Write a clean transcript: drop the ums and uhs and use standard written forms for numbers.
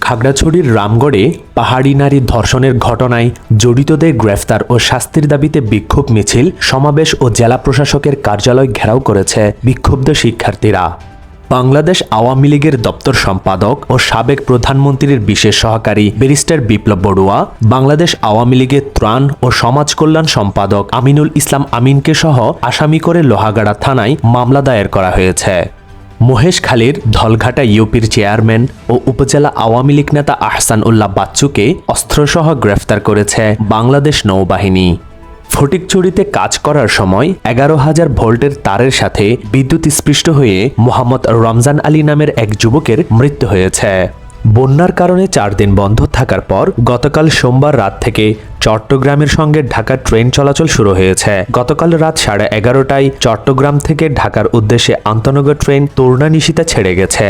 খাগড়াছড়ির রামগড়ে পাহাড়ি নারী ধর্ষণের ঘটনায় জড়িতদের গ্রেফতার ও শাস্তির দাবিতে বিক্ষোভ মিছিল, সমাবেশ ও জেলা প্রশাসকের কার্যালয় ঘেরাও করেছে বিক্ষুব্ধ শিক্ষার্থীরা। বাংলাদেশ আওয়ামী লীগের দপ্তর সম্পাদক ও সাবেক প্রধানমন্ত্রীর বিশেষ সহকারী ব্যারিস্টার বিপ্লব বড়ুয়া, বাংলাদেশ আওয়ামী লীগের ত্রাণ ও সমাজ কল্যাণ সম্পাদক আমিনুল ইসলাম আমিনকে সহ আসামি করে লোহাগাড়া থানায় মামলা দায়ের করা হয়েছে। মহেশখালীর ধলঘাটা ইউপির চেয়ারম্যান ও উপজেলা আওয়ামী লীগ নেতা আহসান উল্লাহ বাচ্চুকে অস্ত্রসহ গ্রেফতার করেছে বাংলাদেশ নৌবাহিনী। ফটিকছড়িতে কাজ করার সময় 11,000 ভোল্টের তারের সাথে বিদ্যুৎ স্পৃষ্ট হয়ে মোহাম্মদ রমজান আলী নামের এক যুবকের মৃত্যু হয়েছে। বন্যার কারণে 4 দিন বন্ধ থাকার পর গতকাল সোমবার রাত থেকে চট্টগ্রামের সঙ্গে ঢাকার ট্রেন চলাচল শুরু হয়েছে। গতকাল রাত 11:30টায় চট্টগ্রাম থেকে ঢাকার উদ্দেশ্যে আন্তনগর ট্রেন তরুণা নিশিতা ছেড়ে গেছে।